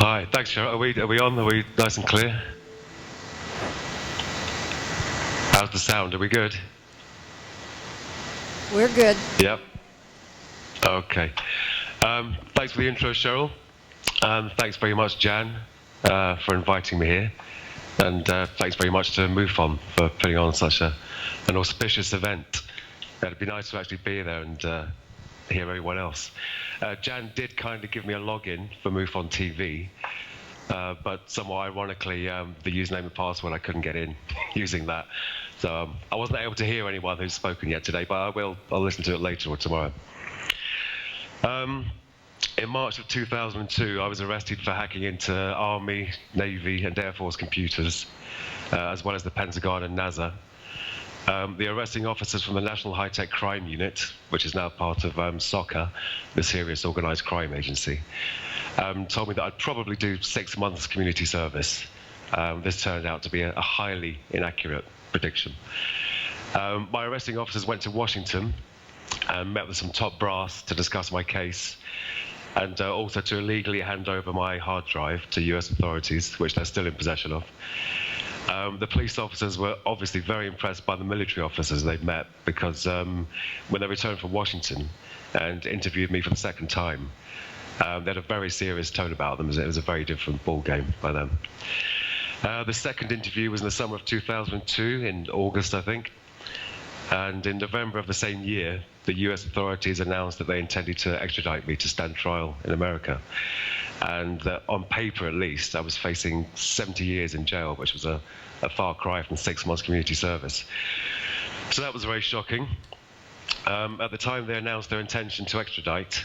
Hi, thanks, Cheryl. Are we on? Are we nice and clear? How's the sound? Are we good? We're good. Yep. Okay. Thanks for the intro, Cheryl. Thanks very much, Jan, for inviting me here. And thanks very much to MUFON for putting on such an auspicious event. It'd be nice to actually be there and hear everyone else. Jan did kind of give me a login for MUFON TV, but somewhat ironically, the username and password I couldn't get in using that. So I wasn't able to hear anyone who's spoken yet today, but I'll listen to it later or tomorrow. In March of 2002, I was arrested for hacking into Army, Navy, and Air Force computers, as well as the Pentagon and NASA. The arresting officers from the National High-Tech Crime Unit, which is now part of SOCA, the Serious Organized Crime Agency, told me that I'd probably do 6 months community service. This turned out to be a highly inaccurate prediction. My arresting officers went to Washington and met with some top brass to discuss my case, and also to illegally hand over my hard drive to US authorities, which they're still in possession of. The police officers were obviously very impressed by the military officers they'd met, because when they returned from Washington and interviewed me for the second time, they had a very serious tone about them. It was a very different ball game by them. The second interview was in the summer of 2002, in August, I think. And in November of the same year, the US authorities announced that they intended to extradite me to stand trial in America. And on paper, at least, I was facing 70 years in jail, which was a far cry from 6 months community service. So that was very shocking. At the time they announced their intention to extradite,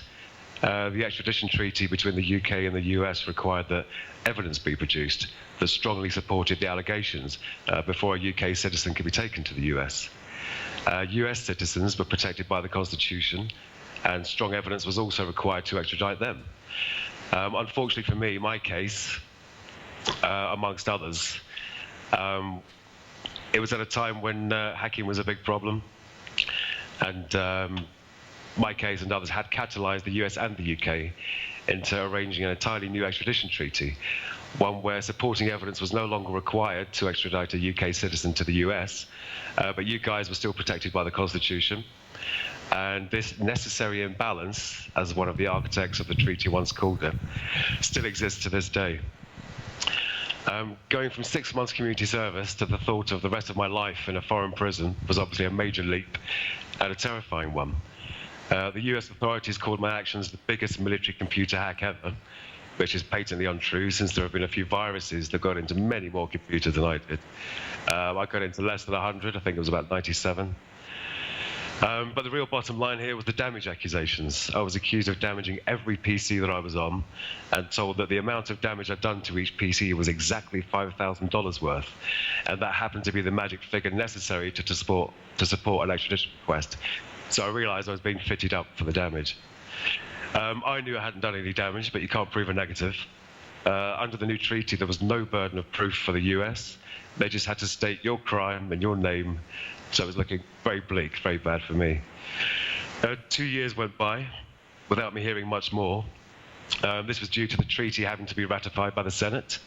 the extradition treaty between the UK and the US required that evidence be produced that strongly supported the allegations before a UK citizen could be taken to the US. US citizens were protected by the Constitution, and strong evidence was also required to extradite them. Unfortunately for me, my case, amongst others, it was at a time when hacking was a big problem, and my case and others had catalyzed the US and the UK into arranging an entirely new extradition treaty, one where supporting evidence was no longer required to extradite a UK citizen to the US, but you guys were still protected by the Constitution. And this necessary imbalance, as one of the architects of the treaty once called it, still exists to this day. Going from 6 months community service to the thought of the rest of my life in a foreign prison was obviously a major leap and a terrifying one. The US authorities called my actions the biggest military computer hack ever, which is patently untrue, since there have been a few viruses that got into many more computers than I did. I got into less than 100, I think it was about 97. But the real bottom line here was the damage accusations. I was accused of damaging every PC that I was on, and told that the amount of damage I'd done to each PC was exactly $5,000 worth, and that happened to be the magic figure necessary to support an extradition request. So I realized I was being fitted up for the damage. I knew I hadn't done any damage, but you can't prove a negative. Under the new treaty, there was no burden of proof for the US. They just had to state your crime and your name. So it was looking very bleak, very bad for me. 2 years went by without me hearing much more. This was due to the treaty having to be ratified by the Senate.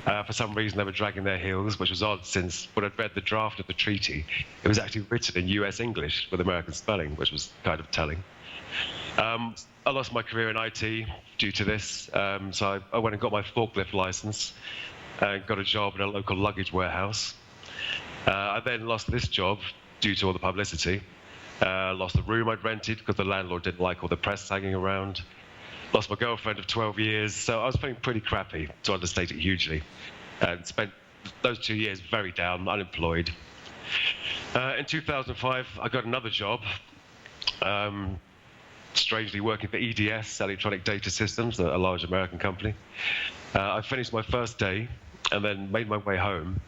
For some reason, they were dragging their heels, which was odd, since when I'd read the draft of the treaty, it was actually written in US English with American spelling, which was kind of telling. I lost my career in IT due to this, so I went and got my forklift license and got a job in a local luggage warehouse. I then lost this job due to all the publicity. Lost the room I'd rented because the landlord didn't like all the press hanging around. Lost my girlfriend of 12 years, so I was feeling pretty crappy, to understate it hugely, and spent those 2 years very down, unemployed. In 2005, I got another job, strangely working for EDS, Electronic Data Systems, a large American company. I finished my first day and then made my way home.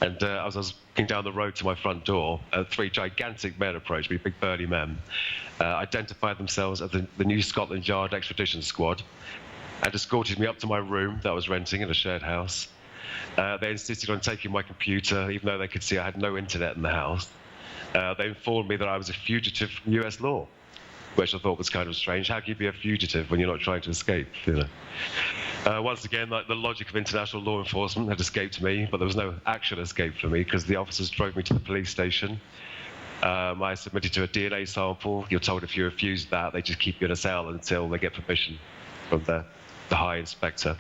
And as I was walking down the road to my front door, 3 gigantic men approached me, big burly men, identified themselves as the new Scotland Yard extradition squad, and escorted me up to my room that I was renting in a shared house. They insisted on taking my computer, even though they could see I had no internet in the house. They informed me that I was a fugitive from US law. which I thought was kind of strange. How can you be a fugitive when you're not trying to escape? You know? Once again, like, the logic of international law enforcement had escaped me, but there was no actual escape for me because the officers drove me to the police station. I submitted to a DNA sample. You're told if you refuse that, they just keep you in a cell until they get permission from the high inspector.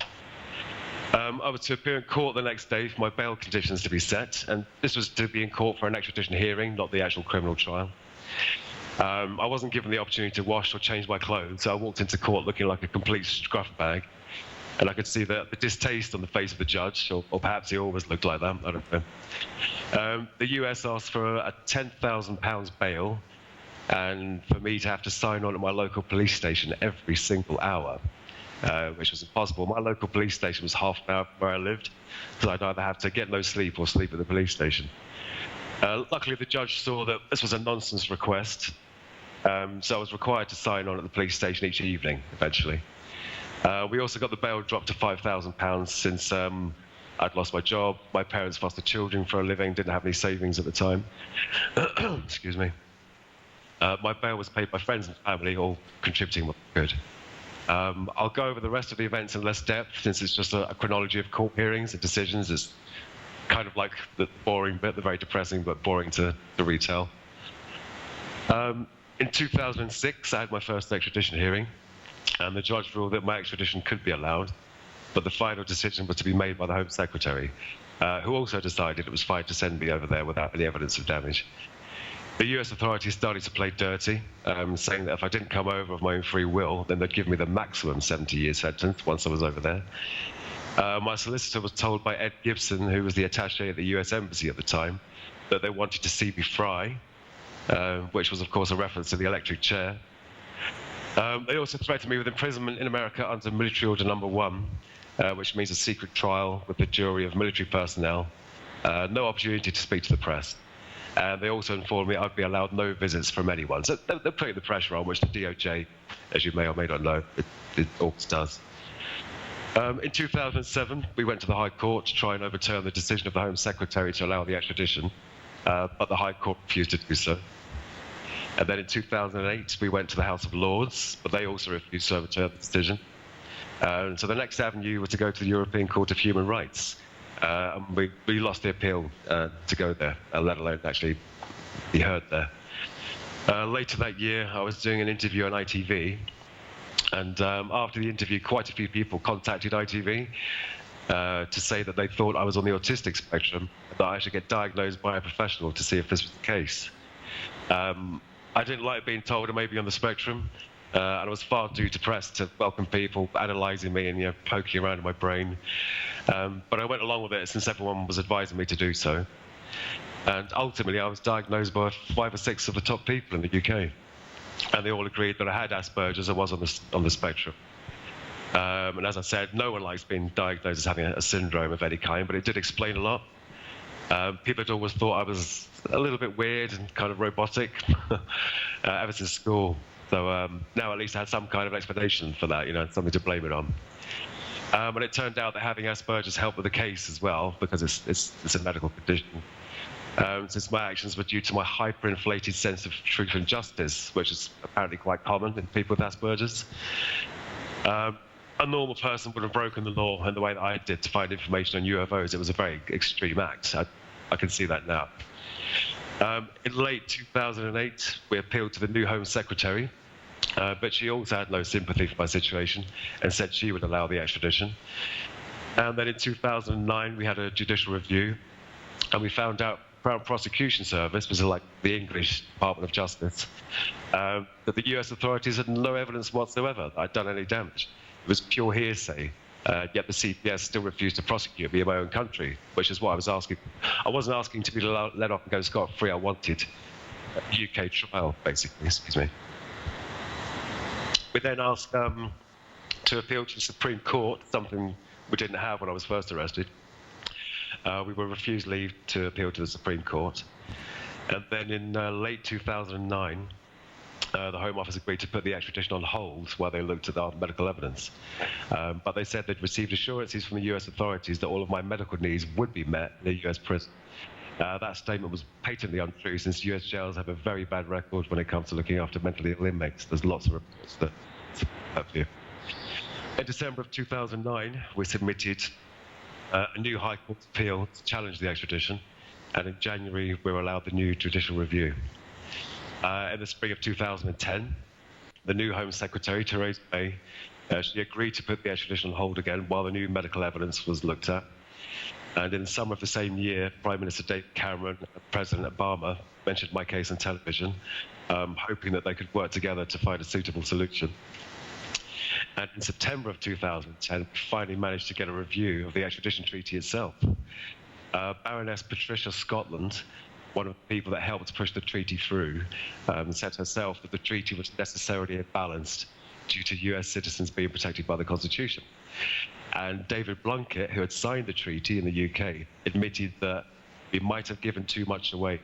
I was to appear in court the next day for my bail conditions to be set, and this was to be in court for an extradition hearing, not the actual criminal trial. I wasn't given the opportunity to wash or change my clothes, so I walked into court looking like a complete scruff bag, and I could see the distaste on the face of the judge, or perhaps he always looked like that, I don't know. The US asked for a £10,000 bail, and for me to have to sign on at my local police station every single hour, which was impossible. My local police station was half an hour from where I lived, so I'd either have to get no sleep or sleep at the police station. Luckily, the judge saw that this was a nonsense request, so I was required to sign on at the police station each evening, eventually. We also got the bail dropped to £5,000 since I'd lost my job. My parents fostered children for a living, didn't have any savings at the time. Excuse me. My bail was paid by friends and family, all contributing what they could. I'll go over the rest of the events in less depth, since it's just a chronology of court hearings and decisions. It's kind of like the boring bit, the very depressing but boring to retell. In 2006, I had my first extradition hearing, and the judge ruled that my extradition could be allowed, but the final decision was to be made by the Home Secretary, who also decided it was fine to send me over there without any evidence of damage. The US authorities started to play dirty, saying that if I didn't come over of my own free will, then they'd give me the maximum 70-year sentence once I was over there. My solicitor was told by Ed Gibson, who was the attaché at the US Embassy at the time, that they wanted to see me fry, which was, of course, a reference to the electric chair. They also threatened me with imprisonment in America under Military Order No. 1, which means a secret trial with a jury of military personnel, no opportunity to speak to the press. And they also informed me I'd be allowed no visits from anyone. So they're putting the pressure on, which the DOJ, as you may or may not know, it always does. In 2007, we went to the High Court to try and overturn the decision of the Home Secretary to allow the extradition, but the High Court refused to do so. And then in 2008, we went to the House of Lords, but they also refused to overturn the decision. So the next avenue was to go to the European Court of Human Rights. And we lost the appeal to go there, let alone actually be heard there. Later that year, I was doing an interview on ITV, and after the interview, quite a few people contacted ITV to say that they thought I was on the autistic spectrum, that I should get diagnosed by a professional to see if this was the case. I didn't like being told I may be on the spectrum, and I was far too depressed to welcome people analysing me and poking around in my brain. But I went along with it since everyone was advising me to do so. And ultimately, I was diagnosed by 5 or 6 of the top people in the UK. And they all agreed that I had Asperger's and was on the spectrum. And as I said, no one likes being diagnosed as having a syndrome of any kind, but it did explain a lot. People had always thought I was a little bit weird and kind of robotic ever since school. So now at least I had some kind of explanation for that, something to blame it on. And it turned out that having Asperger's helped with the case as well, because it's a medical condition. Since my actions were due to my hyperinflated sense of truth and justice, which is apparently quite common in people with Asperger's. A normal person would have broken the law in the way that I did to find information on UFOs. It was a very extreme act. I can see that now. In late 2008, we appealed to the new Home Secretary, but she also had no sympathy for my situation and said she would allow the extradition. And then in 2009, we had a judicial review, and we found out Crown Prosecution Service, which is like the English Department of Justice, that the US authorities had no evidence whatsoever that I'd done any damage. It was pure hearsay, yet the CPS still refused to prosecute me in my own country, which is what I was asking. I wasn't asking to be let off and go scot-free. I wanted a UK trial, basically. Excuse me. We then asked to appeal to the Supreme Court, something we didn't have when I was first arrested. We were refused leave to appeal to the Supreme Court. And then in late 2009, the Home Office agreed to put the extradition on hold while they looked at our medical evidence. But they said they'd received assurances from the US authorities that all of my medical needs would be met in a US prison. That statement was patently untrue, since US jails have a very bad record when it comes to looking after mentally ill inmates. There's lots of reports that support that view. In December of 2009, we submitted a new High Court appeal to challenge the extradition, and in January, we were allowed the new judicial review. In the spring of 2010, the new Home Secretary, Theresa May, she agreed to put the extradition on hold again while the new medical evidence was looked at. And in the summer of the same year, Prime Minister David Cameron and President Obama mentioned my case on television, hoping that they could work together to find a suitable solution. And in September of 2010, we finally managed to get a review of the extradition treaty itself. Baroness Patricia Scotland, one of the people that helped push the treaty through, said herself that the treaty was necessarily imbalanced due to US citizens being protected by the Constitution. And David Blunkett, who had signed the treaty in the UK, admitted that we might have given too much away.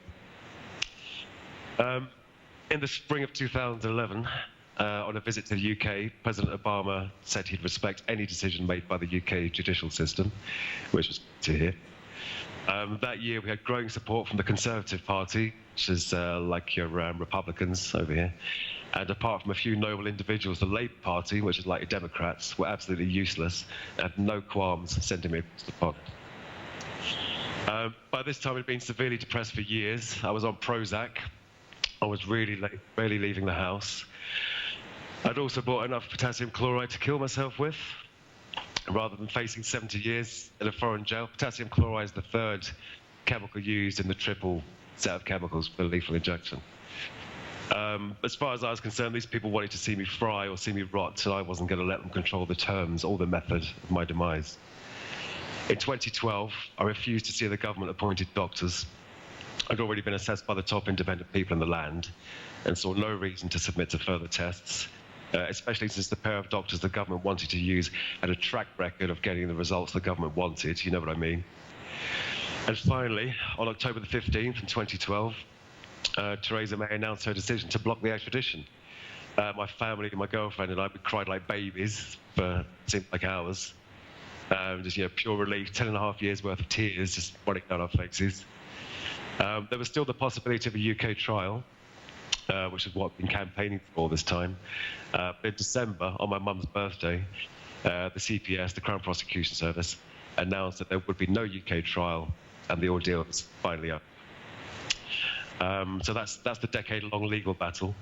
In the spring of 2011, on a visit to the UK, President Obama said he'd respect any decision made by the UK judicial system, which was good to hear. That year, we had growing support from the Conservative Party, which is like your Republicans over here. And apart from a few noble individuals, the Labour Party, which is like your Democrats, were absolutely useless and had no qualms sending me across the pond. By this time, I'd been severely depressed for years. I was on Prozac. I was really barely leaving the house. I'd also bought enough potassium chloride to kill myself with. Rather than facing 70 years in a foreign jail, potassium chloride is the third chemical used in the triple set of chemicals for lethal injection. As far as I was concerned, these people wanted to see me fry or see me rot, and I wasn't going to let them control the terms or the method of my demise. In 2012, I refused to see the government-appointed doctors. I'd already been assessed by the top independent people in the land and saw no reason to submit to further tests, especially since the pair of doctors the government wanted to use had a track record of getting the results the government wanted, you know what I mean. And finally, on October the 15th in 2012, Theresa May announced her decision to block the extradition. My family, my girlfriend and I, we cried like babies for it seemed like hours. Just, pure relief, 10.5 years worth of tears just running down our faces. There was still the possibility of a UK trial, which is what I've been campaigning for this time. But in December, on my mum's birthday, the CPS, the Crown Prosecution Service, announced that there would be no UK trial, and the ordeal was finally up. So that's the decade-long legal battle,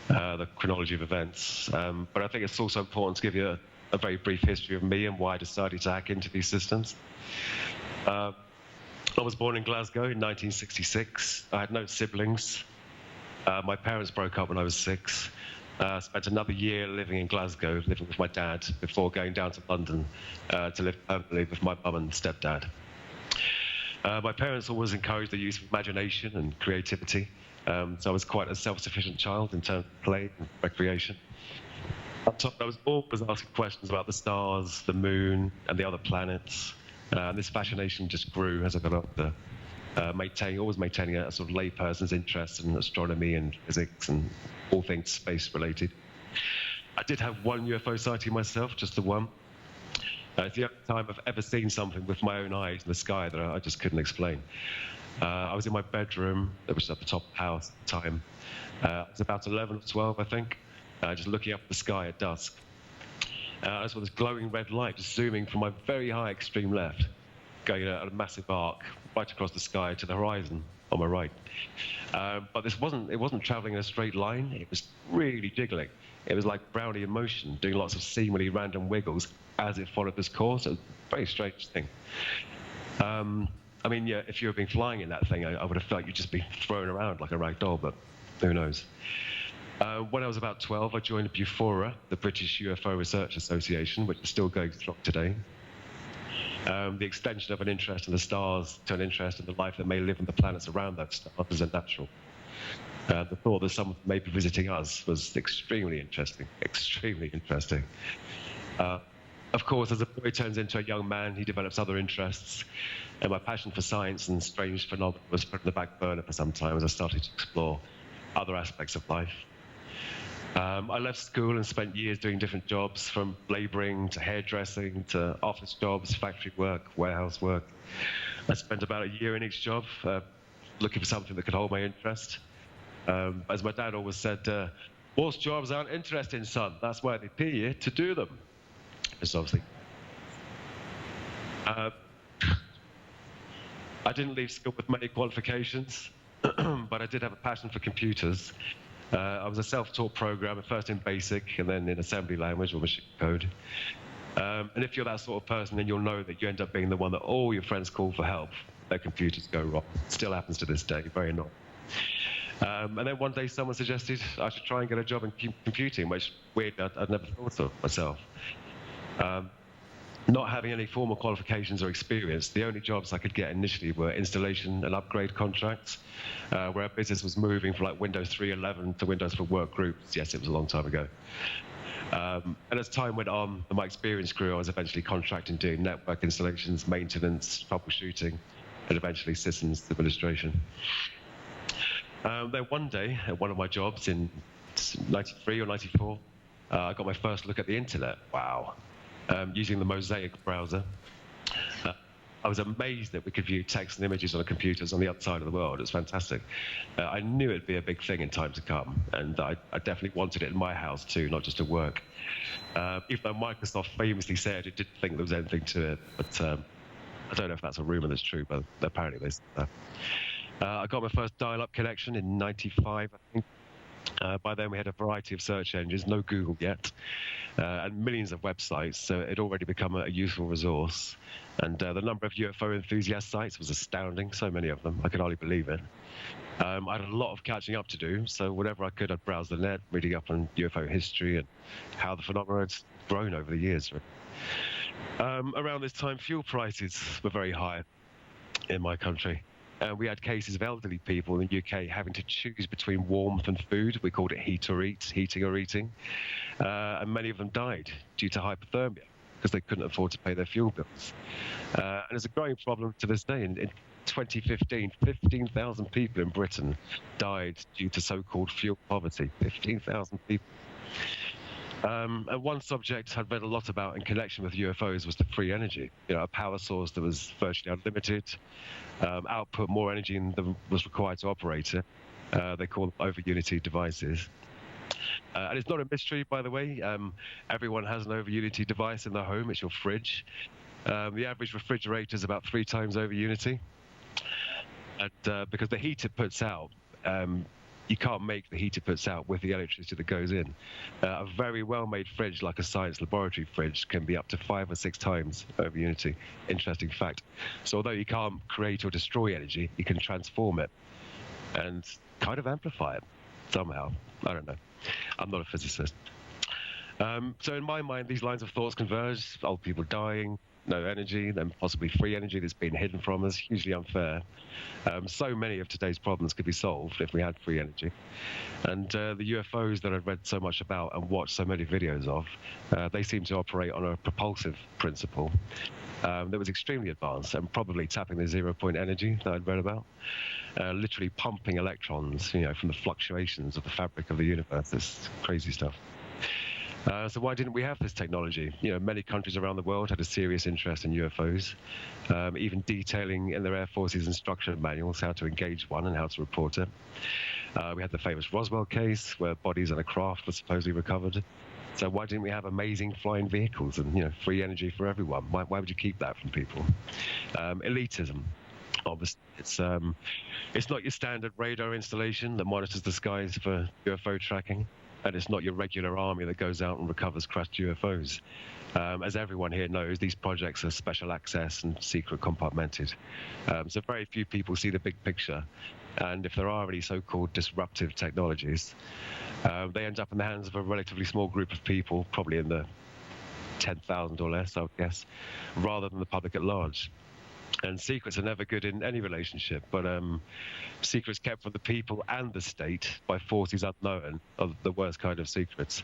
the chronology of events. But I think it's also important to give you a very brief history of me and why I decided to hack into these systems. I was born in Glasgow in 1966. I had no siblings. My parents broke up when I was 6. Spent another year living in Glasgow, living with my dad, before going down to London to live permanently with my mum and stepdad. My parents always encouraged the use of imagination and creativity, so I was quite a self-sufficient child in terms of play and recreation. Up top, I was always asking questions about the stars, the moon, and the other planets. And this fascination just grew as I got older, always maintaining a sort of layperson's interest in astronomy and physics and all things space-related. I did have one UFO sighting myself, just the one. It's the only time I've ever seen something with my own eyes in the sky that I just couldn't explain. I was in my bedroom, that was at the top of the house at the time. I was about 11 or 12, I think, just looking up at the sky at dusk. I saw this glowing red light just zooming from my very high extreme left, going at a massive arc right across the sky to the horizon on my right. But it wasn't traveling in a straight line. It was really jiggling. It was like Brownian motion, doing lots of seemingly random wiggles as it followed this course. It was a very strange thing. If you had been flying in that thing, I would have felt you'd just be thrown around like a rag doll, but who knows. When I was about 12, I joined BUFORA, the British UFO Research Association, which is still going strong today. The extension of an interest in the stars to an interest in the life that may live on the planets around those stars is unnatural. The thought that someone may be visiting us was extremely interesting, extremely interesting. Of course, as a boy turns into a young man, he develops other interests, and my passion for science and strange phenomena was put on the back burner for some time as I started to explore other aspects of life. I left school and spent years doing different jobs, from labouring to hairdressing to office jobs, factory work, warehouse work. I spent about a year in each job, looking for something that could hold my interest. As my dad always said, most jobs aren't interesting, son. That's why they pay you to do them. It's obviously. Uh, I didn't leave school with many qualifications, but I did have a passion for computers. I was a self-taught programmer, first in BASIC and then in assembly language or machine code. And if you're that sort of person, then you'll know that you end up being the one that all your friends call for help. Their computers go wrong. Still happens to this day, very annoying. And then one day someone suggested I should try and get a job in computing, which weird, I'd never thought of myself. Not having any formal qualifications or experience, the only jobs I could get initially were installation and upgrade contracts, where our business was moving from like Windows 3.11 to Windows for Work groups. Yes, it was a long time ago. And as time went on and my experience grew, I was eventually contracting doing network installations, maintenance, troubleshooting, and eventually systems administration. Then one day, at one of my jobs in 93 or 94, I got my first look at the internet. Wow. Using the Mosaic browser. I was amazed that we could view text and images on computers on the other side of the world. It was fantastic. I knew it'd be a big thing in time to come, and I definitely wanted it in my house too, not just at work. Even though Microsoft famously said it didn't think there was anything to it, but I don't know if that's a rumor that's true, but apparently there's. I got my first dial-up connection in 95, I think. By then we had a variety of search engines, no Google yet, and millions of websites, so it had already become a useful resource. And the number of UFO enthusiast sites was astounding, so many of them, I could hardly believe it. I had a lot of catching up to do, so whenever I could, I'd browse the net, reading up on UFO history and how the phenomena had grown over the years. Around this time, fuel prices were very high in my country. We had cases of elderly people in the UK having to choose between warmth and food. We called it heating or eating. And many of them died due to hypothermia because they couldn't afford to pay their fuel bills. And it's a growing problem to this day. In 2015, 15,000 people in Britain died due to so-called fuel poverty. 15,000 people. And one subject I'd read a lot about in connection with UFOs was the free energy. You know, a power source that was virtually unlimited, output more energy than was required to operate it. They call them over-unity devices. And it's not a mystery, by the way. Everyone has an over-unity device in their home. It's your fridge. The average refrigerator is about 3 times over-unity. And because the heat it puts out, you can't make the heat it puts out with the electricity that goes in. A very well-made fridge, like a science laboratory fridge, can be up to 5 or 6 times over unity. Interesting fact. So although you can't create or destroy energy, you can transform it and kind of amplify it somehow. I don't know. I'm not a physicist. So in my mind, these lines of thoughts converge. Old people dying, no energy, then possibly free energy that's been hidden from us, hugely unfair. So many of today's problems could be solved if we had free energy. And the UFOs that I've read so much about and watched so many videos of, they seem to operate on a propulsive principle that was extremely advanced and probably tapping the zero-point energy that I'd read about, literally pumping electrons, you know, from the fluctuations of the fabric of the universe. It's crazy stuff. So why didn't we have this technology? You know, many countries around the world had a serious interest in UFOs, even detailing in their Air Force's instruction manuals how to engage one and how to report it. We had the famous Roswell case where bodies and a craft were supposedly recovered. So why didn't we have amazing flying vehicles and, you know, free energy for everyone? Why would you keep that from people? Elitism. Obviously, it's not your standard radar installation that monitors the skies for UFO tracking. And it's not your regular army that goes out and recovers crashed UFOs. As everyone here knows, these projects are special access and secret compartmented. So very few people see the big picture. And if there are any so-called disruptive technologies, they end up in the hands of a relatively small group of people, probably in the 10,000 or less, I would guess, rather than the public at large. And secrets are never good in any relationship, but secrets kept from the people and the state by forces unknown are the worst kind of secrets.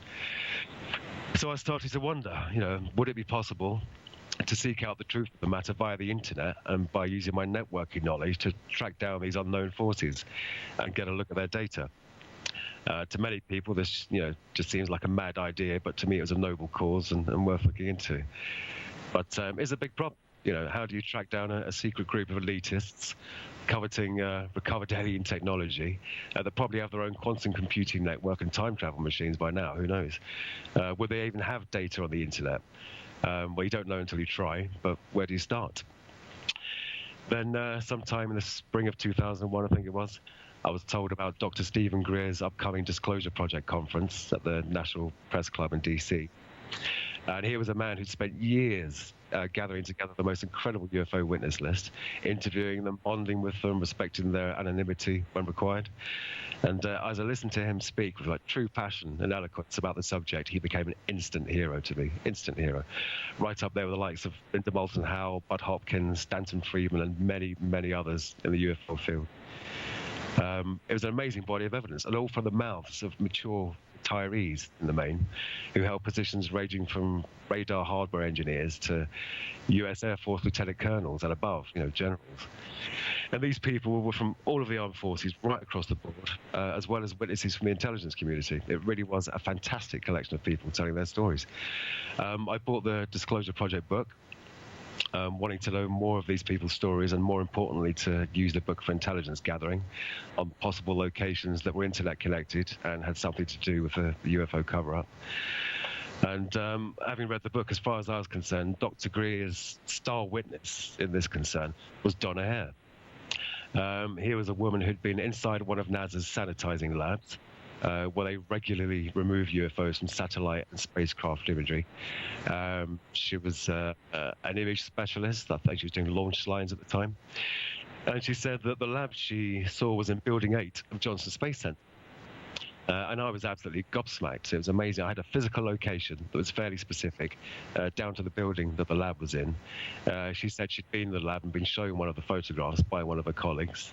So I started to wonder, you know, would it be possible to seek out the truth of the matter via the internet and by using my networking knowledge to track down these unknown forces and get a look at their data? To many people, this, you know, just seems like a mad idea, but to me it was a noble cause and worth looking into. But it's a big problem. How do you track down a secret group of elitists coveting recovered alien technology that probably have their own quantum computing network and time travel machines by now? Who knows? Would they even have data on the internet? Well, you don't know until you try, but where do you start? Then sometime in the spring of 2001, I think it was, I was told about Dr. Stephen Greer's upcoming Disclosure Project conference at the National Press Club in DC. And he was a man who'd spent years gathering together the most incredible UFO witness list, interviewing them, bonding with them, respecting their anonymity when required. And as I listened to him speak with true passion and eloquence about the subject, he became an instant hero to me, instant hero. Right up there with the likes of Linda Moulton Howe, Bud Hopkins, Stanton Friedman, and many, many others in the UFO field. It was an amazing body of evidence, and all from the mouths of mature retirees in the main, who held positions ranging from radar hardware engineers to US Air Force lieutenant colonels and above, generals. And these people were from all of the armed forces right across the board, as well as witnesses from the intelligence community. It really was a fantastic collection of people telling their stories. I bought the Disclosure Project book, wanting to know more of these people's stories, and more importantly, to use the book for intelligence gathering on possible locations that were internet connected and had something to do with the UFO cover-up. And having read the book, as far as I was concerned, Dr. Greer's star witness in this concern was Donna Hare. Here was a woman who'd been inside one of NASA's sanitizing labs, where they regularly remove UFOs from satellite and spacecraft imagery. She was an image specialist. I think she was doing launch lines at the time. And she said that the lab she saw was in Building 8 of Johnson Space Center. And I was absolutely gobsmacked. It was amazing. I had a physical location that was fairly specific, down to the building that the lab was in. She said she'd been in the lab and been shown one of the photographs by one of her colleagues,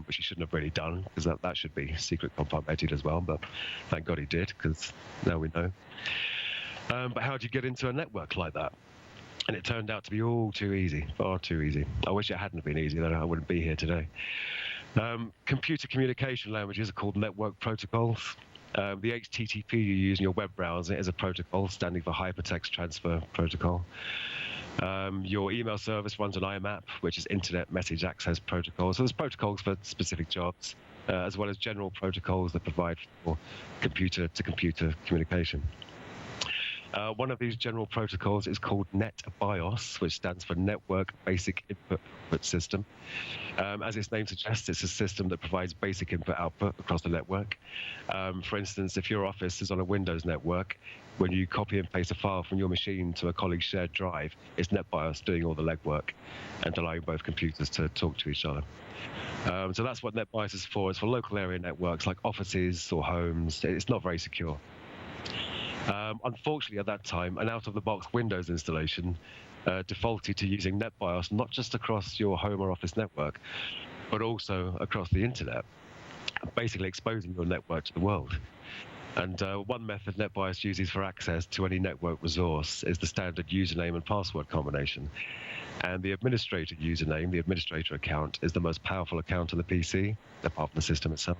which he shouldn't have really done, because that should be secret compartmented as well. But thank God he did, because now we know. But how do you get into a network like that? And it turned out to be all too easy, far too easy. I wish it hadn't been easy, then I wouldn't be here today. Computer communication languages are called network protocols. The HTTP you use in your web browser is a protocol standing for Hypertext Transfer Protocol. Your email service runs on IMAP, which is Internet Message Access Protocol. So there's protocols for specific jobs, as well as general protocols that provide for computer-to-computer communication. One of these general protocols is called NetBIOS, which stands for Network Basic Input System. As its name suggests, it's a system that provides basic input-output across the network. For instance, if your office is on a Windows network, when you copy and paste a file from your machine to a colleague's shared drive, it's NetBIOS doing all the legwork and allowing both computers to talk to each other. So that's what NetBIOS is for. It's for local area networks like offices or homes. It's not very secure. Unfortunately, at that time, an out-of-the-box Windows installation defaulted to using NetBIOS not just across your home or office network, but also across the internet, basically exposing your network to the world. And one method NetBIOS uses for access to any network resource is the standard username and password combination. And the administrator username, the administrator account, is the most powerful account on the PC, apart from the system itself.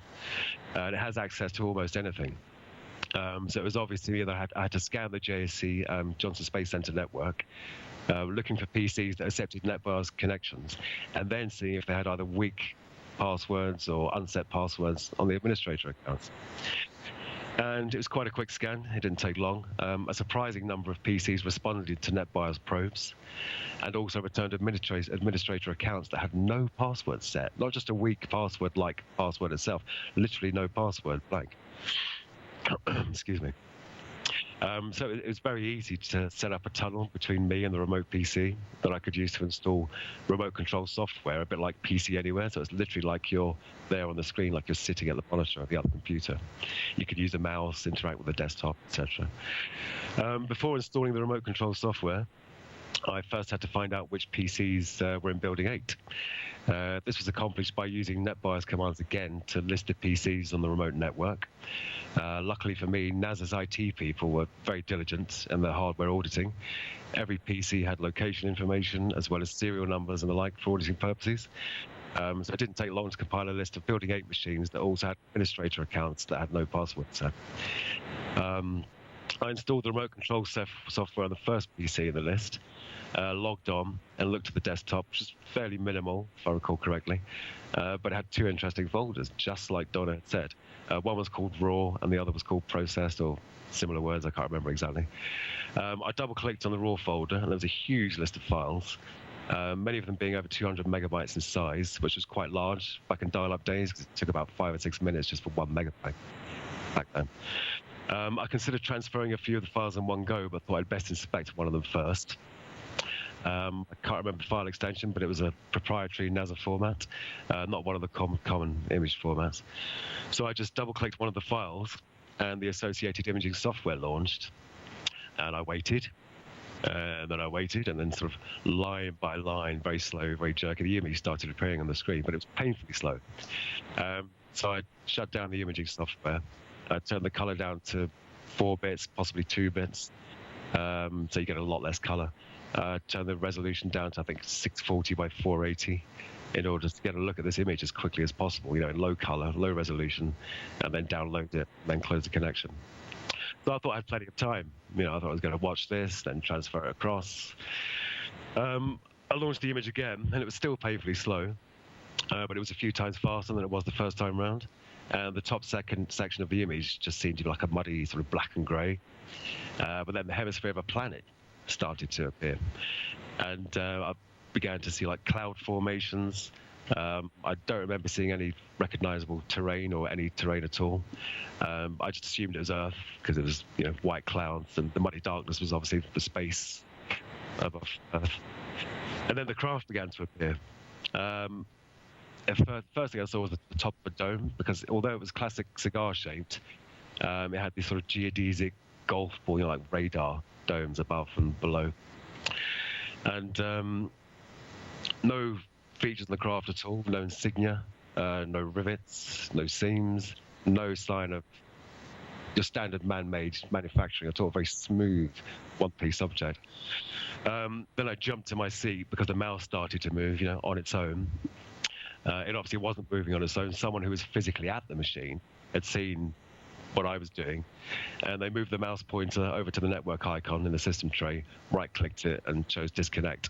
And it has access to almost anything. So it was obvious to me that I had to scan the JSC Johnson Space Center network, looking for PCs that accepted NetBIOS connections, and then seeing if they had either weak passwords or unset passwords on the administrator accounts. And it was quite a quick scan. It didn't take long. A surprising number of PCs responded to NetBIOS probes, and also returned administrator accounts that had no password set, not just a weak password like password itself, literally no password, blank. Excuse me. So it was very easy to set up a tunnel between me and the remote PC that I could use to install remote control software, a bit like PC Anywhere. So it's literally like you're there on the screen, like you're sitting at the monitor of the other computer. You could use a mouse, interact with the desktop, etc. Before installing the remote control software, I first had to find out which PCs were in Building 8. This was accomplished by using NetBIOS commands again to list the PCs on the remote network. Luckily for me, NASA's IT people were very diligent in their hardware auditing. Every PC had location information as well as serial numbers and the like for auditing purposes. So it didn't take long to compile a list of Building 8 machines that also had administrator accounts that had no password set. I installed the remote control software on the first PC in the list, logged on, and looked at the desktop, which is fairly minimal, if I recall correctly, but it had two interesting folders, just like Donna had said. One was called RAW, and the other was called Processed, or similar words, I can't remember exactly. I double-clicked on the RAW folder, and there was a huge list of files, many of them being over 200 megabytes in size, which was quite large back in dial-up days, because it took about 5 or 6 minutes just for 1 megabyte back then. I considered transferring a few of the files in one go, but thought I'd best inspect one of them first. I can't remember the file extension, but it was a proprietary NASA format, not one of the common image formats. So I just double-clicked one of the files, and the associated imaging software launched, and I waited. And then I waited, and then sort of line by line, very slow, very jerky, the image started appearing on the screen, but it was painfully slow. So I shut down the imaging software. I turned the color down to 4 bits, possibly 2 bits, so you get a lot less color. Turned the resolution down to, I think, 640 by 480 in order to get a look at this image as quickly as possible, in low color, low resolution, and then download it, and then close the connection. So I thought I had plenty of time. I thought I was going to watch this, then transfer it across. I launched the image again, and it was still painfully slow, but it was a few times faster than it was the first time round. And the top section of the image just seemed to be like a muddy sort of black and grey. But then the hemisphere of a planet started to appear. And I began to see like cloud formations. I don't remember seeing any recognizable terrain or any terrain at all. I just assumed it was Earth because it was, white clouds, and the muddy darkness was obviously the space above Earth. And then the craft began to appear. First thing I saw was the top of a dome, because although it was classic cigar-shaped, it had these sort of geodesic golf ball, like radar domes above and below. And no features in the craft at all, no insignia, no rivets, no seams, no sign of your standard man-made manufacturing at all, very smooth one-piece object. Then I jumped to my seat because the mouse started to move, on its own. It obviously wasn't moving on its own. Someone who was physically at the machine had seen what I was doing, and they moved the mouse pointer over to the network icon in the system tray, right-clicked it, and chose disconnect.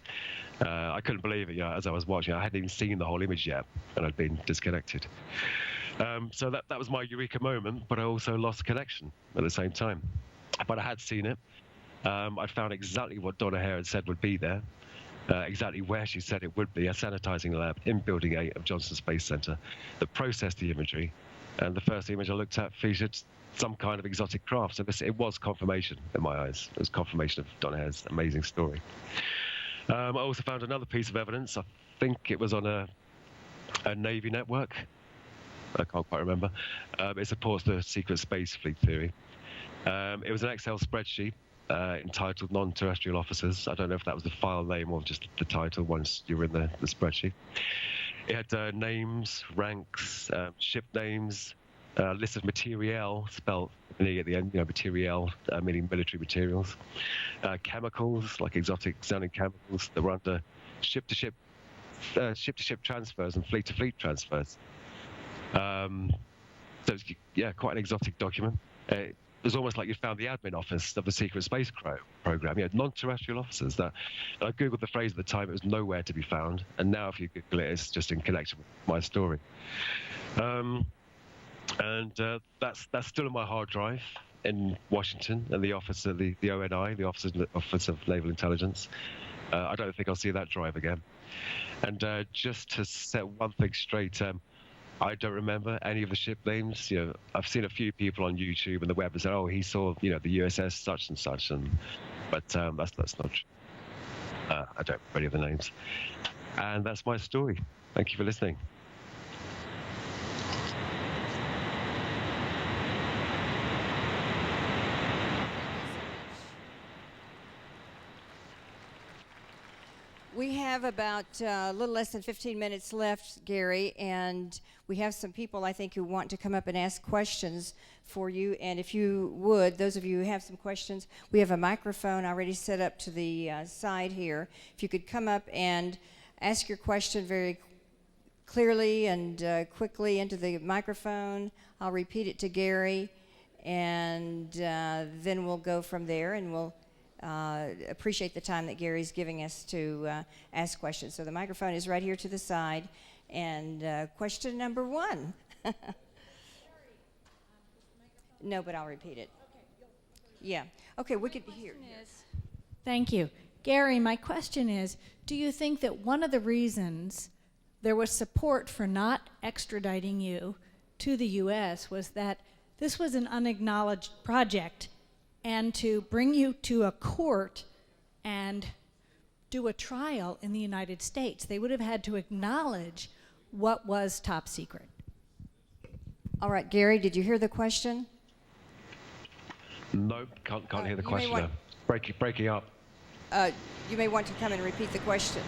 I couldn't believe it, as I was watching. I hadn't even seen the whole image yet, and I'd been disconnected. So that was my eureka moment, but I also lost connection at the same time. But I had seen it. I found exactly what Donna Hare had said would be there. Exactly where she said it would be, a sanitizing lab in Building 8 of Johnson Space Center that processed the imagery. And the first image I looked at featured some kind of exotic craft. So it was confirmation in my eyes. It was confirmation of Donna Hare's amazing story. I also found another piece of evidence. I think it was on a Navy network. I can't quite remember. It supports the secret space fleet theory. It was an Excel spreadsheet entitled Non-Terrestrial Officers. I don't know if that was the file name or just the title once you were in the spreadsheet. It had names, ranks, ship names, list of materiel, spelled E at the end, materiel, meaning military materials, chemicals, like exotic sounding chemicals that were under ship-to-ship transfers and fleet-to-fleet transfers. So it's, quite an exotic document. It was almost like you found the admin office of the secret space program. Non-terrestrial officers. I googled the phrase at the time; it was nowhere to be found. And now, if you Google it, it's just in connection with my story. That's still in my hard drive in Washington, and the office of the ONI, the Office of Naval Intelligence. I don't think I'll see that drive again. And just to set one thing straight. I don't remember any of the ship names. I've seen a few people on YouTube and the web that said, "Oh, he saw, the USS such and such," but that's not true. I don't remember any of the names, and that's my story. Thank you for listening. We have about a little less than 15 minutes left, Gary, and we have some people, I think, who want to come up and ask questions for you. And if you would, those of you who have some questions, we have a microphone already set up to the side here. If you could come up and ask your question very clearly and quickly into the microphone, I'll repeat it to Gary. and then we'll go from there, and we'll appreciate the time that Gary's giving us to ask questions. So the microphone is right here to the side, and question number 1. No, but I'll repeat it. Yeah. Okay, we could hear. Thank you. Gary, my question is, do you think that one of the reasons there was support for not extraditing you to the U.S. was that this was an unacknowledged project, and to bring you to a court and do a trial in the United States, they would have had to acknowledge what was top secret? All right, Gary, did you hear the question? Nope, can't hear the you may question. want- Breaking up. You may want to come and repeat the question.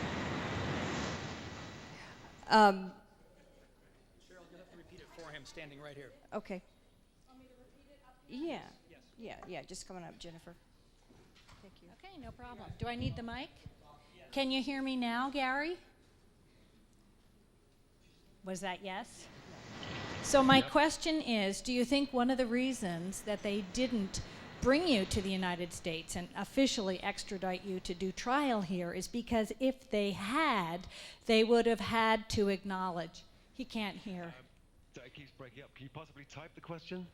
Cheryl, you'll have to repeat it for him, standing right here. Okay. Yeah. Yeah, just coming up, Jennifer. Thank you. Okay, no problem. Do I need the mic? Can you hear me now, Gary? Was that yes? So my question is, do you think one of the reasons that they didn't bring you to the United States and officially extradite you to do trial here is because if they had, they would have had to acknowledge? He can't hear. It keeps breaking up. Can you possibly type the question?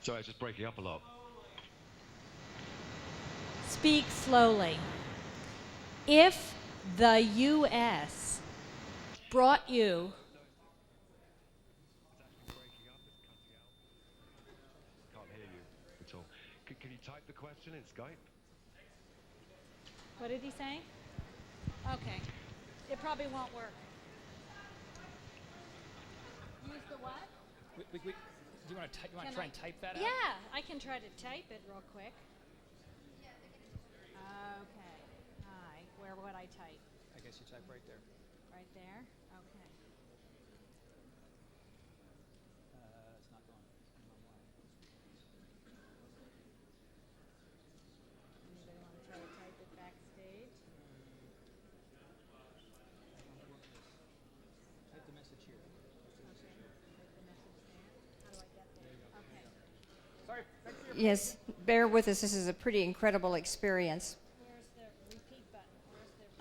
Sorry, it's just breaking up a lot. Speak slowly. If the U.S. brought you... Can't hear you at all. Can you type the question in Skype? What did he say? Okay. It probably won't work. Use the what? Do you want to try and type that out? Yeah, I can try to type it real quick. Okay. Hi. Where would I type? I guess you type right there. Right there? Okay. It's not going. Anybody want to try to type it backstage? Type the message here. Okay. Type the message there. How do I get there? Okay. Sorry, thanks for your Yes, bear with us. This is a pretty incredible experience. Where's the repeat button? Where's the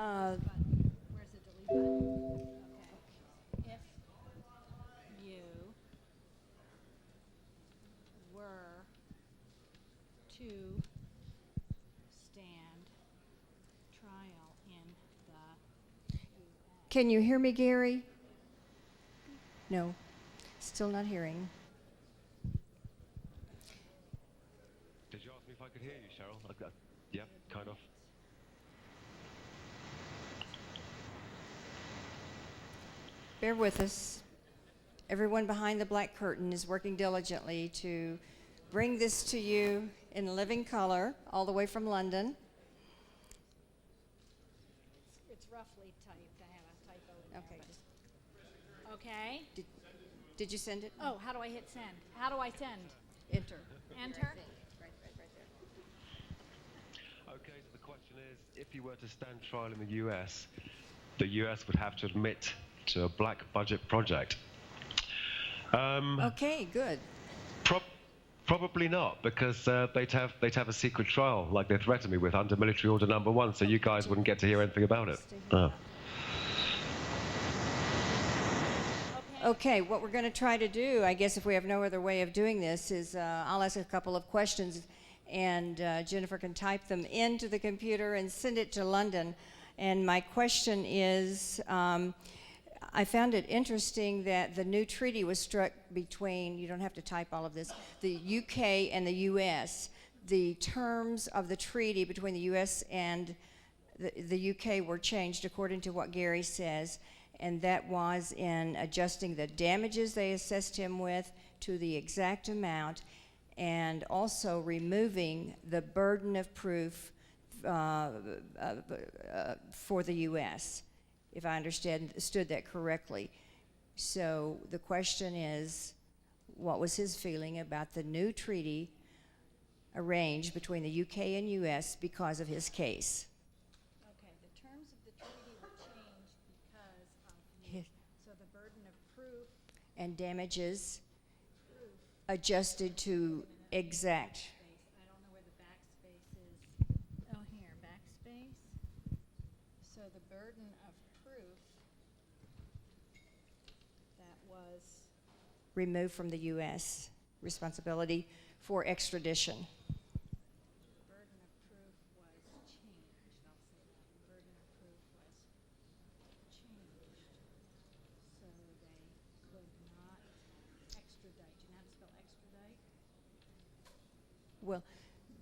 button? Where's the delete button? Okay. If you were to stand trial in the U.S. Can you hear me, Gary? No, still not hearing. Did you ask me if I could hear you, Cheryl? Yeah, kind of. Bear with us. Everyone behind the black curtain is working diligently to bring this to you in living color, all the way from London. It's roughly typed. I have a typo in Okay. there. Okay. Did you send it? Oh, how do I hit send? How do I send? Enter. Enter? Right there. Okay, so the question is, if you were to stand trial in the US, the US would have to admit to a black budget project. Okay, good. Probably not, because they'd have a secret trial, like they threatened me with under Military Order Number 1, so you guys wouldn't get to hear anything about it. Okay, what we're going to try to do, I guess if we have no other way of doing this, is I'll ask a couple of questions, and Jennifer can type them into the computer and send it to London. And my question is, I found it interesting that the new treaty was struck between, you don't have to type all of this, the UK and the US. The terms of the treaty between the US and the UK were changed according to what Gary says, and that was in adjusting the damages they assessed him with to the exact amount, and also removing the burden of proof for the US, if I understood that correctly. So the question is, what was his feeling about the new treaty arranged between the UK and US because of his case? Okay, the terms of the treaty were changed because of so the burden of proof And damages adjusted to exact. I don't know where the backspace is. Oh, here, backspace. So the burden of proof that was Removed from the U.S. responsibility for extradition. burden of proof was changed. I'll say that. The burden of proof was changed. So they could not extradite. Do you know how to spell extradite? Well,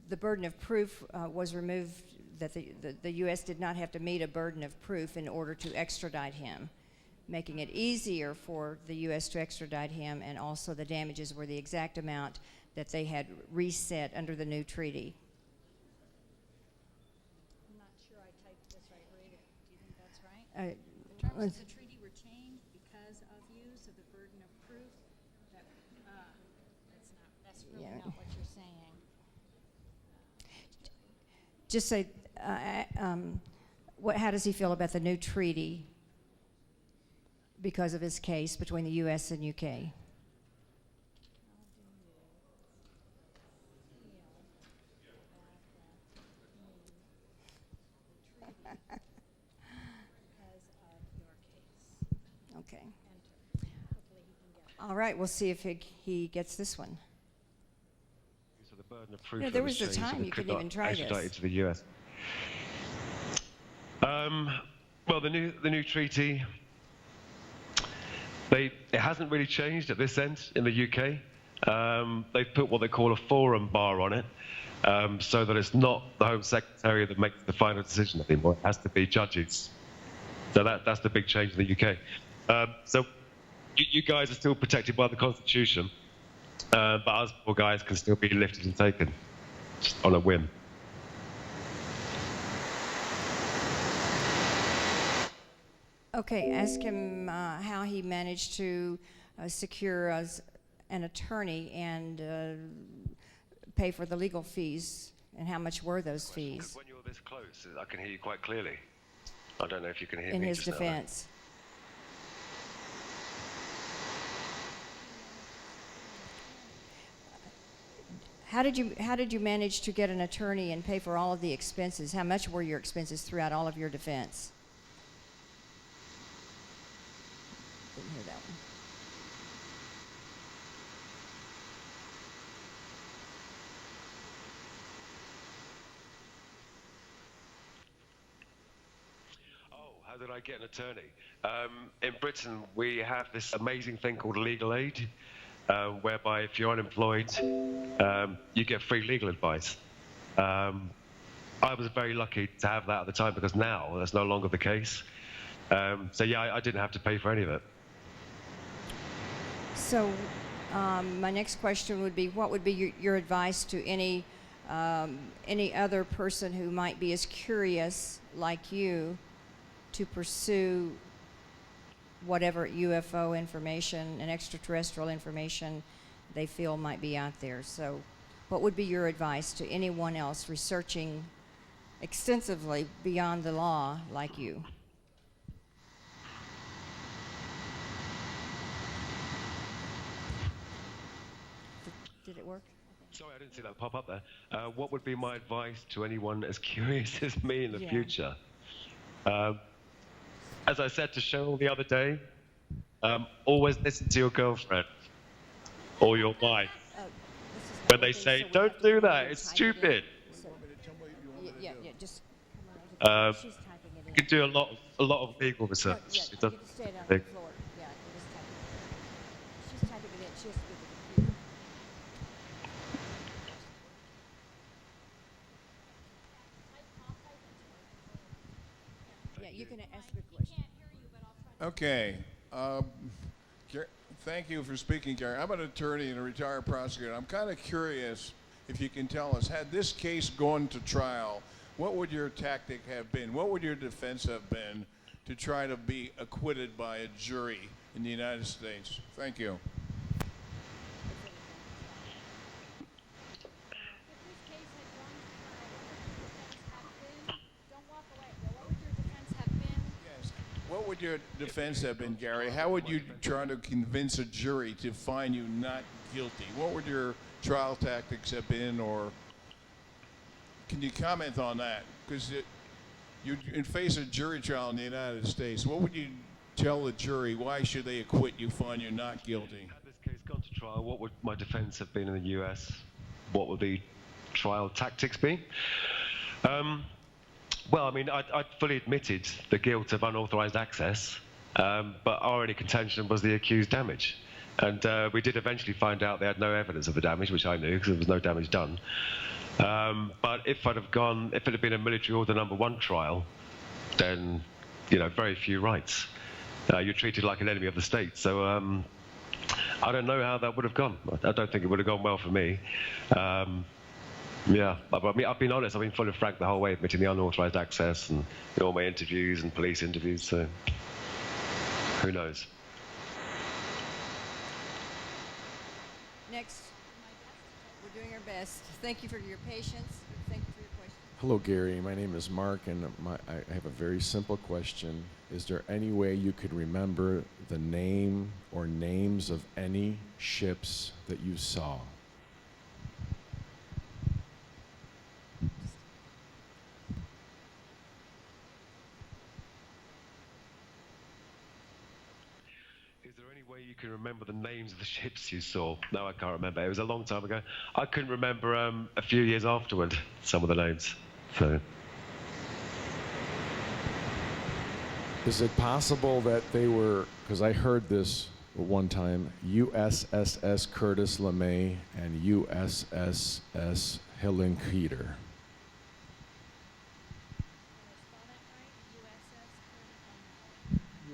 the burden of proof was removed, that the U.S. did not have to meet a burden of proof in order to extradite him, making it easier for the U.S. to extradite him, and also the damages were the exact amount that they had reset under the new treaty. I'm not sure I typed this right. Read it. Do you think that's right? The terms of the treaty were changed because of you, so the burden of proof, that's really Yeah. not what you're saying. Just say, how does he feel about the new treaty because of his case between the U.S. and U.K.? Okay. All right, we'll see if he gets this one. So the burden of proof Yeah, that there was a changed, so time they you could couldn't not even try extradite this. to the US. Well, the new treaty, it hasn't really changed at this end in the UK. They've put what they call a forum bar on it, so that it's not the Home Secretary that makes the final decision anymore. It has to be judges. So that's the big change in the UK. So you guys are still protected by the Constitution, but us poor guys can still be lifted and taken just on a whim. Okay, ask him how he managed to secure an attorney and pay for the legal fees, and how much were those fees When you're this close, I can hear you quite clearly. I don't know if you can hear in me his just now. defense? How did you manage to get an attorney and pay for all of the expenses? How much were your expenses throughout all of your defense? Didn't hear that one. Oh, how did I get an attorney? In Britain, we have this amazing thing called legal aid, whereby if you're unemployed, you get free legal advice. I was very lucky to have that at the time, because now that's no longer the case. So yeah, I didn't have to pay for any of it. So, my next question would be, what would be your advice to any other person who might be as curious like you to pursue whatever UFO information and extraterrestrial information they feel might be out there? So, what would be your advice to anyone else researching extensively beyond the law like you? Did it work? Sorry, I didn't see that pop up there. What would be my advice to anyone as curious as me in the Yeah. future? As I said to Cheryl the other day, always listen to your girlfriend or your wife. When they say, "Don't do that, it's stupid." Yeah, just. You can do a lot of legal research. Yeah, It you doesn't can stay down on the take- floor. Yeah, you just type it. She's typing it in. She has to get the computer. Yeah, you can ask a question. Okay. Thank you for speaking, Gary. I'm an attorney and a retired prosecutor. I'm kind of curious if you can tell us, had this case gone to trial, what would your tactic have been? What would your defense have been to try to be acquitted by a jury in the United States? Thank you. Yes. What would your defense have been, Gary? How would you try to convince a jury to find you not guilty? What would your trial tactics have been, or can you comment on that? Because you face a jury trial in the United States. What would you tell the jury? Why should they acquit you, find you not guilty? Had this case gone to trial, what would my defense have been in the US? What would the trial tactics be? Well, I mean, I'd fully admitted the guilt of unauthorized access, but our only contention was the accused damage. And we did eventually find out they had no evidence of the damage, which I knew because there was no damage done. But if it had been a military order number 1 trial, then, you know, very few rights. You're treated like an enemy of the state. So I don't know how that would have gone. I don't think it would have gone well for me. Yeah, but I mean, I've been honest. I've been full of frank the whole way, admitting the unauthorized access and all my interviews and police interviews. So who knows? Next, we're doing our best. Thank you for your patience. Thank you for your question. Hello, Gary. My name is Mark, and I have a very simple question. Is there any way you could remember the name or names of any ships that you saw? Is there any way you can remember the names of the ships you saw? No, I can't remember. It was a long time ago. I couldn't remember a few years afterward some of the names. So. Is it possible that they were, because I heard this one time, USSS Curtis LeMay and USSS Hillenkoetter?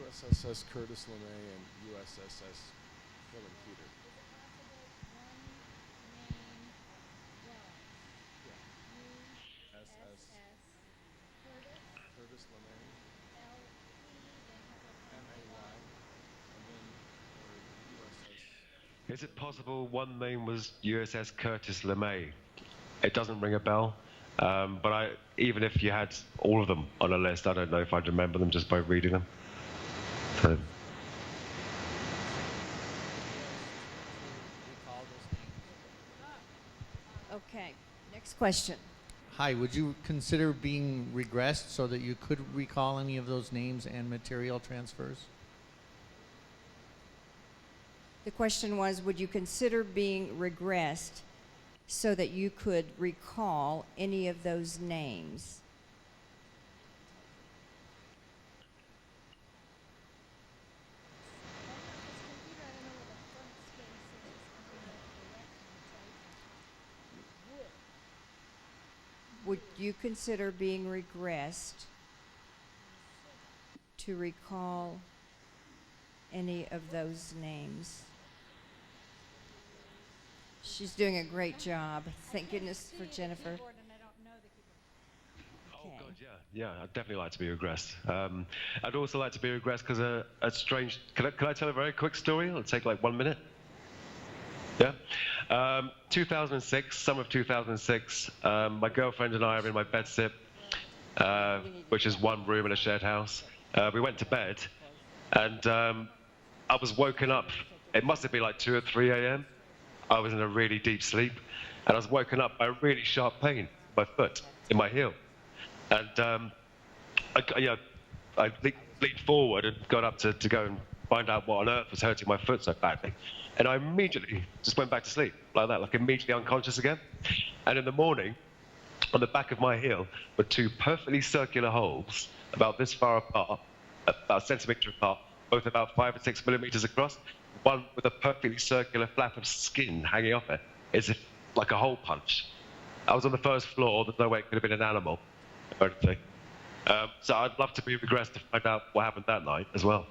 USSS Curtis LeMay and USSS Hillenkoetter. SS Curtis LeMay, M-A-Y, and then USS. Is it possible one name was USS Curtis LeMay? It doesn't ring a bell, but even if you had all of them on a list, I don't know if I'd remember them just by reading them. So. Okay, next question. Hi, would you consider being regressed so that you could recall any of those names and material transfers? The question was, would you consider being regressed so that you could recall any of those names? Would you consider being regressed to recall any of those names? She's doing a great job. Thank goodness for Jennifer. Oh God, yeah, I'd definitely like to be regressed. I'd also like to be regressed because a strange. Can I tell a very quick story? It'll take like 1 minute. Yeah. 2006, summer of 2006. My girlfriend and I are in my bedsit, which is one room in a shared house. We went to bed, and I was woken up. It must have been like 2 or 3 a.m. I was in a really deep sleep, and I was woken up by a really sharp pain in my foot, in my heel. And I leaned forward and got up to go and find out what on earth was hurting my foot so badly. And I immediately just went back to sleep, like that, like immediately unconscious again. And in the morning, on the back of my heel were 2 perfectly circular holes, about this far apart, about a centimetre apart, both about 5 or 6 millimetres across, one with a perfectly circular flap of skin hanging off it, as if like a hole punch. I was on the first floor, there's no way it could have been an animal or anything. So I'd love to be regressed to find out what happened that night as well.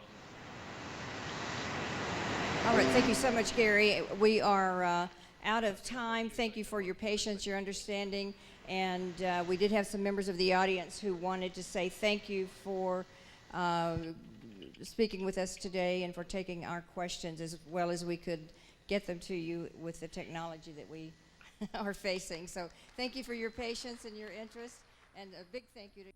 All right, thank you so much, Gary. We are out of time. Thank you for your patience, your understanding, and we did have some members of the audience who wanted to say thank you for speaking with us today and for taking our questions as well as we could get them to you with the technology that we are facing. So thank you for your patience and your interest, and a big thank you to